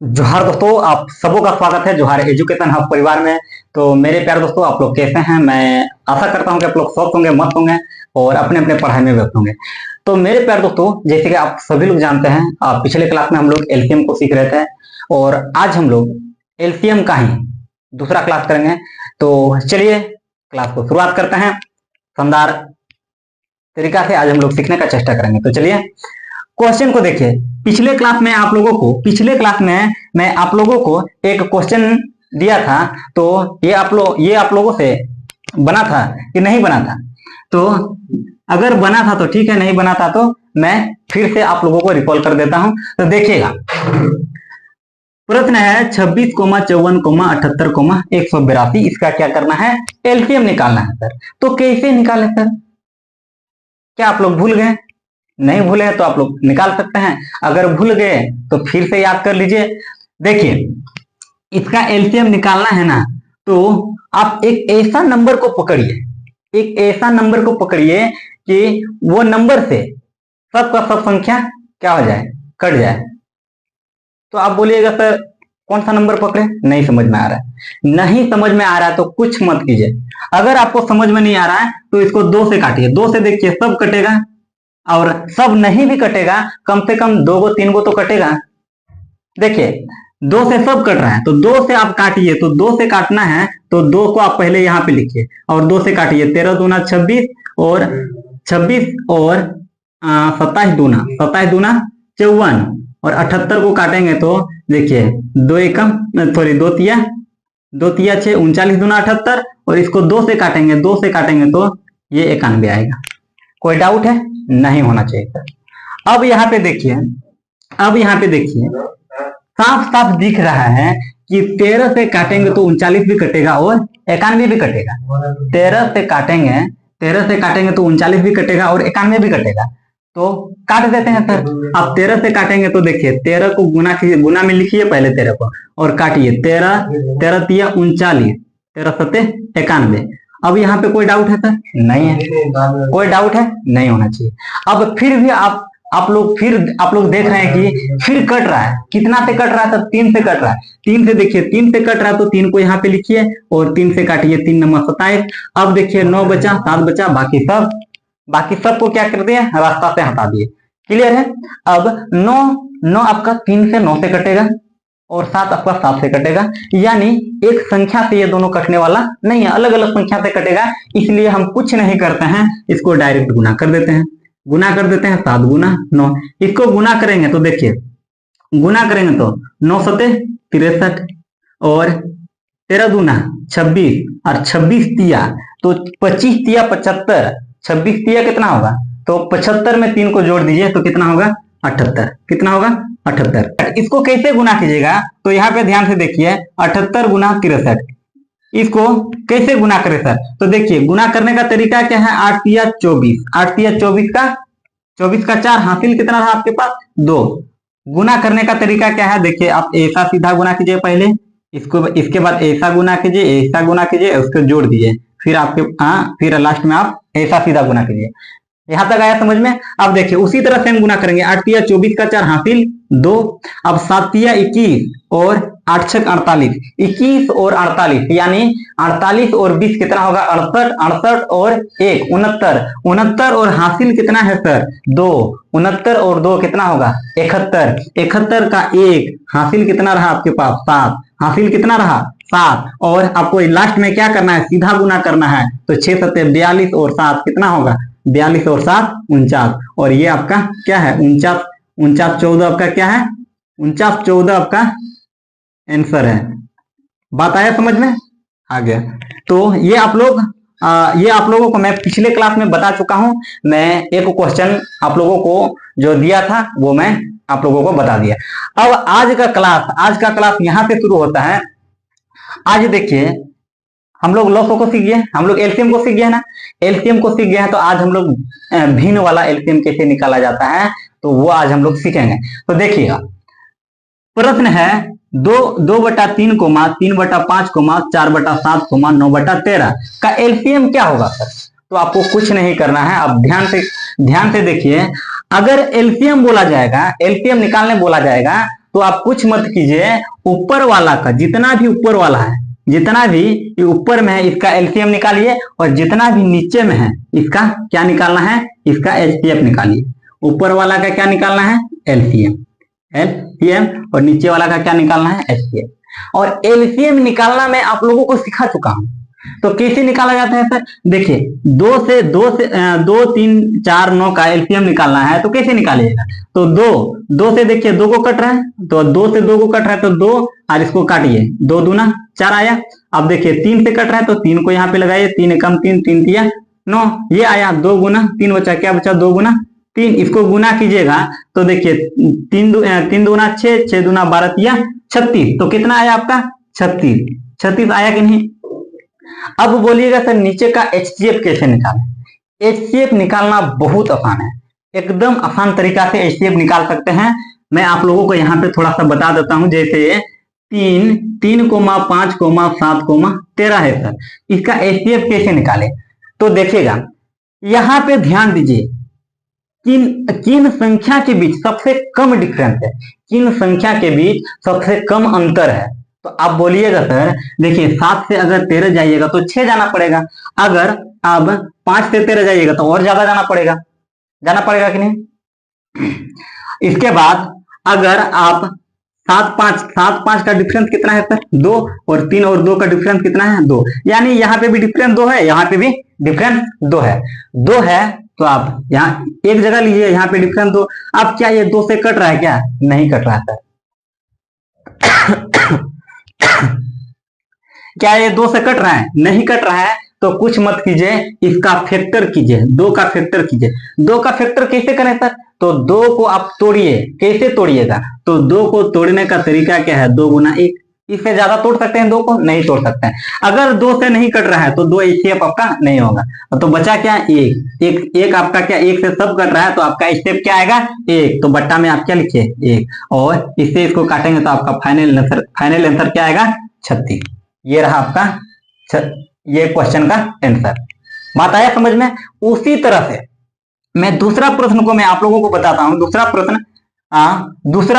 जोहार दोस्तों, आप सबों का स्वागत है जोहार एजुकेशन हब परिवार में। तो मेरे प्यारे दोस्तों, आप लोग कैसे हैं? मैं आशा करता हूं कि आप लोग स्वस्थ होंगे, मस्त होंगे और अपने अपने पढ़ाई में व्यस्त होंगे। तो मेरे प्यारे दोस्तों, जैसे कि आप सभी लोग जानते हैं, पिछले क्लास में हम लोग एलसीएम को सीख रहे थे और आज हम लोग एलसीएम का ही दूसरा क्लास करेंगे। तो चलिए क्लास को शुरुआत करते हैं। शानदार तरीका से आज हम लोग सीखने का चेष्टा करेंगे। तो चलिए क्वेश्चन को देखिए। पिछले क्लास में मैं आप लोगों को एक क्वेश्चन दिया था। तो ये आप लोगों से बना था कि नहीं बना था? तो अगर बना था तो ठीक है, नहीं बना था तो मैं फिर से आप लोगों को रिकॉल कर देता हूं। तो देखिएगा, प्रश्न है 26, 54, 78, 182। इसका क्या करना है? एलसीएम निकालना है सर। तो कैसे निकाले सर? क्या आप लोग भूल गए? नहीं भूले हैं तो आप लोग निकाल सकते हैं। अगर भूल गए तो फिर से याद कर लीजिए। देखिए, इसका एलसीएम निकालना है ना, तो आप एक ऐसा नंबर को पकड़िए कि वो नंबर से सबका सब संख्या क्या हो जाए, कट जाए। तो आप बोलिएगा सर कौन सा नंबर पकड़े? नहीं समझ में आ रहा है। नहीं समझ में आ रहा है तो कुछ मत कीजिए। अगर आपको समझ में नहीं आ रहा है तो इसको 2 से काटिए। 2 से देखिए सब कटेगा, और सब नहीं भी कटेगा, कम से कम 2 गो 3 गो तो कटेगा। देखिए 2 से सब कट रहा है तो 2 से आप काटिए। तो 2 से काटना है तो 2 को आप पहले यहाँ पे लिखिए और 2 से काटिए। 13 दूना 26 और 27 दूना 54 और 78 को काटेंगे तो देखिए 2 तिया 6, 39 दूना 78 और इसको 2 से काटेंगे तो ये 91 आएगा। कोई डाउट है? नहीं होना चाहिए सर। अब यहाँ पे देखिए साफ साफ दिख रहा है कि 13 से काटेंगे तो 39 भी कटेगा और 91 भी कटेगा। 13 से काटेंगे तो 39 भी कटेगा और 91 भी कटेगा। तो काट देते हैं सर। अब 13 से काटेंगे तो देखिए 13 को गुना कीजिए, गुना में लिखिए पहले 13 को और काटिए। 13 तिया 39, 13 सत्ते 91। अब यहाँ पे कोई डाउट है सर? नहीं है। कोई डाउट है? नहीं होना चाहिए। अब फिर भी आप लोग देख रहे हैं कि फिर कट रहा है। कितना से कट रहा है सर? 3 से कट रहा है। 3 से देखिए 3 से कट रहा है तो 3 को यहाँ पे लिखिए और 3 से काटिए। 3 नंबर 27। अब देखिए 9 बचा, 7 बचा, बाकी सब को क्या कर दिया? रास्ता से हटा दिए। क्लियर है? अब 9 आपका 3 से 9 से कटेगा और 7 आपका 7 से कटेगा। यानी एक संख्या से ये दोनों कटने वाला नहीं है, अलग अलग संख्या से कटेगा। इसलिए हम कुछ नहीं करते हैं, इसको डायरेक्ट गुना कर देते हैं। 7 गुना 9। इसको गुना करेंगे तो देखिए 9 सते 63 और 13 दूना 26 और 26 तिया तो 25 तिया 75। 26 तिया कितना होगा? तो 75 में 3 को जोड़ दीजिए तो कितना होगा? 78। कितना होगा? 78। इसको कैसे गुना कीजिएगा? तो यहाँ पे ध्यान से देखिए, 78 गुना 63। इसको कैसे गुना करें सर? तो देखिए गुना करने का तरीका क्या है? 8 तिया 24, 8 तिया 24 का 4 हासिल कितना रहा आपके पास? 2। गुना करने का तरीका क्या है? देखिए आप ऐसा सीधा गुना कीजिए पहले, इसके बाद ऐसा गुना कीजिए, उसको जोड़ दीजिए, फिर लास्ट में आप ऐसा सीधा गुना कीजिए। यहां तक आया समझ में? अब देखिए उसी तरह से हम गुना करेंगे। 8 तिया 24 का 4 हासिल 2। अब 7 तिया 21 और 8 छक 48। 21 और 48 यानी 48 और 20 कितना होगा? 68। 68 और 1 69। 69 और हासिल कितना है सर? 2। 69 और 2 कितना होगा? 71। 71 का 1 हासिल कितना रहा आपके पास? 7। हासिल कितना रहा? 7। और आपको लास्ट में क्या करना है? सीधा गुना करना है। तो 6 सत्ते 42 और 7 कितना होगा? 42 और 7 49। और ये आपका क्या है? 49 14 आपका क्या है? 49 14 आपका आंसर है। बात आया समझ में? आ गया। तो ये आप लोगों को मैं पिछले क्लास में बता चुका हूं। मैं एक क्वेश्चन आप लोगों को जो दिया था वो मैं आप लोगों को बता दिया। अब आज का क्लास यहां से शुरू होता है। आज देखिए हम लोग लॉसो को सीख गए, हम लोग एलसीएम को सीख गए ना। एलसीएम को सीख गए हैं तो आज हम लोग भिन्न वाला एलसीएम कैसे निकाला जाता है तो वो आज हम लोग सीखेंगे। तो देखिएगा, प्रश्न है 2/3, 3/5, 4/7, 9/13 का एलसीएम क्या होगा सर? तो आपको कुछ नहीं करना है। अब ध्यान से देखिए, अगर एलसीएम निकालने बोला जाएगा तो आप कुछ मत कीजिए, ऊपर वाला का जितना भी ऊपर वाला है, जितना भी ये ऊपर में है इसका एलसीएम निकालिए, और जितना भी नीचे में है इसका क्या निकालना है, इसका एचसीएफ निकालिए। ऊपर वाला का क्या निकालना है, एलसीएम, एलसीएम, और नीचे वाला का क्या निकालना है, एचसीएफ। और एलसीएम निकालना मैं आप लोगों को सिखा चुका हूं, तो कैसे निकाला जाता है सर, देखिए 2 से 2 3 4 9 का एलसीएम निकालना है, तो कैसे निकालिएगा, तो 2 से देखिए 2 को कट रहा है, तो 2 से 2 को कट रहा है तो 2, और इसको काटिए, 2 दूना 4 आया। अब देखिए 3 से कट रहा है तो 3 को यहाँ पे लगाइए, 3 एकम 3, 3 तिया 9, ये आया 2 गुना 3 बचा, क्या बचा 2 गुना 3, इसको गुना कीजिएगा तो देखिए 3 दूना 6, 6 दूना 12 तिया 36, तो कितना आया आपका 36 आया कि नहीं। अब बोलिएगा सर नीचे का एचसीएफ कैसे निकालें। एचसीएफ निकालना बहुत आसान है, एकदम आसान तरीका से एचसीएफ निकाल सकते हैं। मैं आप लोगों को यहाँ पे थोड़ा सा बता देता हूं, जैसे 3, 3,5, 7, 13 है सर, इसका एचसीएफ कैसे निकाले, तो देखिएगा यहाँ पे ध्यान दीजिए, किन संख्या के बीच सबसे कम डिफरेंस है, किन संख्या के बीच सबसे कम अंतर है। तो आप बोलिएगा सर देखिए 7 से अगर 13 जाइएगा तो 6 जाना पड़ेगा, अगर अब 5 से 13 जाइएगा तो और ज्यादा जाना पड़ेगा कि नहीं। इसके बाद अगर आप 7 5 का डिफरेंस कितना है सर 2, और 3 और 2 का डिफरेंस कितना है 2, यानी यहाँ पे भी डिफरेंस 2 है, यहाँ पे भी डिफरेंस 2 है, तो आप यहाँ एक जगह लीजिए, यहाँ पे डिफरेंस 2। अब क्या ये 2 से कट रहा है, क्या नहीं कट रहा है सर क्या ये 2 से कट रहा है, नहीं कट रहा है, तो कुछ मत कीजिए, इसका फैक्टर कीजिए, 2 का फैक्टर कीजिए। 2 का फैक्टर कैसे करें सर, तो 2 को आप तोड़िए, कैसे तोड़िएगा, तो 2 को तोड़ने का तरीका क्या है, 2 गुना 1, इससे ज्यादा तोड़ सकते हैं 2 को, नहीं तोड़ सकते हैं। अगर 2 से नहीं कट रहा है तो 2 एचसीएफ आपका नहीं होगा, तो बचा क्या 1 आपका, क्या 1 से सब कट रहा है तो आपका एचसीएफ क्या आएगा 1, तो बट्टा में आप क्या लिखिए 1, और इससे इसको काटेंगे तो आपका फाइनल आंसर क्या आएगा 36। ये रहा आपका ये क्वेश्चन का आंसर। बात आया समझ में। उसी तरह से मैं दूसरा प्रश्न को मैं आप लोगों को बताता हूं। दूसरा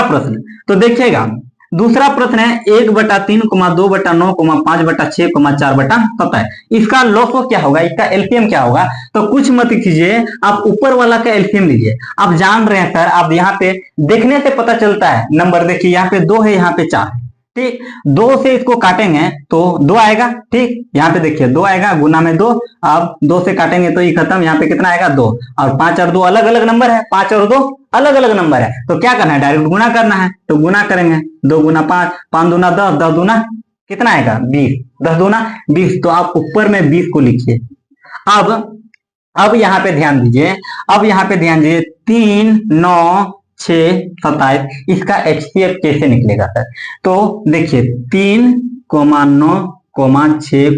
प्रश्न तो देखिएगा, दूसरा प्रश्न है 1/3, 2/9, 5/6, 4/7। इसका लॉसो क्या होगा, इसका एलसीएम क्या होगा, तो कुछ मत कीजिए, आप ऊपर वाला का एलसीएम लीजिए। आप जान रहे हैं सर, आप यहाँ पे देखने से पता चलता है नंबर, देखिए यहाँ पे 2 है, यहाँ पे 4 है, ठीक। 2 से इसको काटेंगे तो 2 आएगा, ठीक। यहाँ पे देखिए 2 आएगा, गुना में 2, अब 2 से काटेंगे तो ये खत्म, यहाँ पे कितना आएगा 2, और 5 और 2 अलग अलग नंबर है, 5 और 2 अलग अलग नंबर है, तो क्या करना है, डायरेक्ट गुना करना है, तो गुना करेंगे 2 गुना 5, 5 दूना 10, 10 दूना कितना आएगा 20, 10 दूना 20, तो आप ऊपर में 20 को लिखिए। अब यहाँ पे ध्यान दीजिए, 3, 9, 6, 27, इसका एचसीएफ कैसे निकलेगा सर, तो देखिए 3, 9, 6,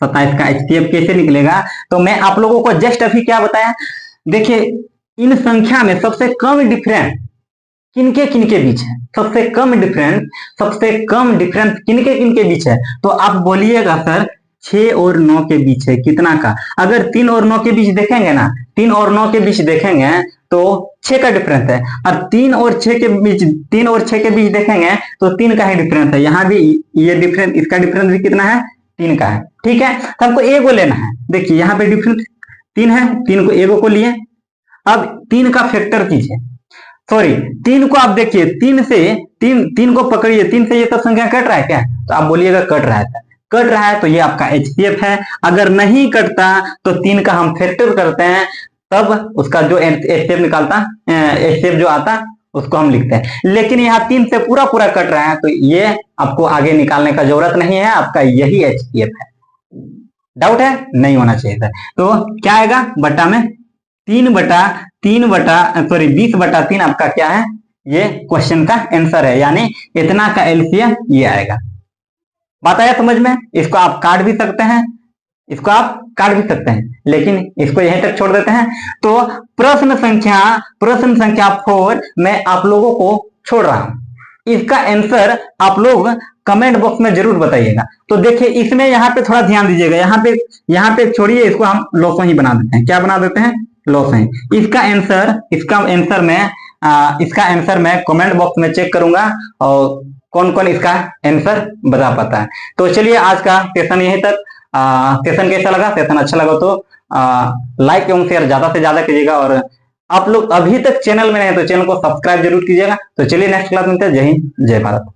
27 का एचसीएफ कैसे निकलेगा, तो मैं आप लोगों को जस्ट अभी क्या बताया, देखिए इन संख्या में सबसे कम डिफरेंस किनके बीच है, सबसे कम डिफरेंस किनके बीच है, तो आप बोलिएगा सर 6 और 9 के बीच है, कितना का, अगर 3 और 9 के बीच देखेंगे ना, 3 और 9 के बीच देखेंगे तो 6 का डिफरेंस है, और 3 और 6 के बीच देखेंगे तो 3 का ही डिफरेंस है, यहाँ भी ये डिफरेंस, इसका डिफरेंस भी कितना है 3 का है, ठीक है। तो हमको एगो लेना है, देखिए यहाँ पे डिफरेंस 3 है, 3 को एगो को लिए, अब 3 का फैक्टर कीजिए, सॉरी 3 को आप देखिए, 3 को पकड़िए, 3 से ये सब संख्या कट रहा है क्या, तो आप बोलिएगा कट रहा है, तो ये आपका एचसीएफ है। अगर नहीं कटता तो 3 का हम फैक्टर करते हैं, तब उसका जो एचसीएफ निकालता, एचसीएफ जो आता उसको हम लिखते हैं। लेकिन यहाँ 3 से पूरा कट रहा है, तो ये आपको आगे निकालने का जरूरत नहीं है, आपका यही एचसीएफ है। डाउट है, नहीं होना चाहिए था। तो क्या आएगा बट्टा में 20/3 आपका क्या है, ये क्वेश्चन का आंसर है, यानी इतना का एलसीएम ये आएगा। बात आया समझ में। इसको आप काट भी सकते हैं, लेकिन इसको यहीं तक छोड़ देते हैं। तो प्रश्न संख्या 4 मैं आप लोगों को छोड़ रहा हूं, इसका आंसर आप लोग कमेंट बॉक्स में जरूर बताइएगा। तो देखिए इसमें यहाँ पे थोड़ा ध्यान दीजिएगा, यहाँ पे छोड़िए, इसको हम लॉसो ही बना देते हैं। क्या बना देते हैं, लॉसो ही। इसका आंसर में इसका आंसर मैं कमेंट बॉक्स में चेक करूंगा और कौन कौन इसका आंसर बता पाता है। तो चलिए आज का सेशन यहीं तक। सेशन कैसा लगा? सेशन अच्छा लगा तो लाइक एवं शेयर ज्यादा से ज्यादा कीजिएगा, और आप लोग अभी तक चैनल में नहीं तो चैनल को सब्सक्राइब जरूर कीजिएगा। तो चलिए नेक्स्ट क्लास में मिलते हैं। जय हिंद, जय भारत।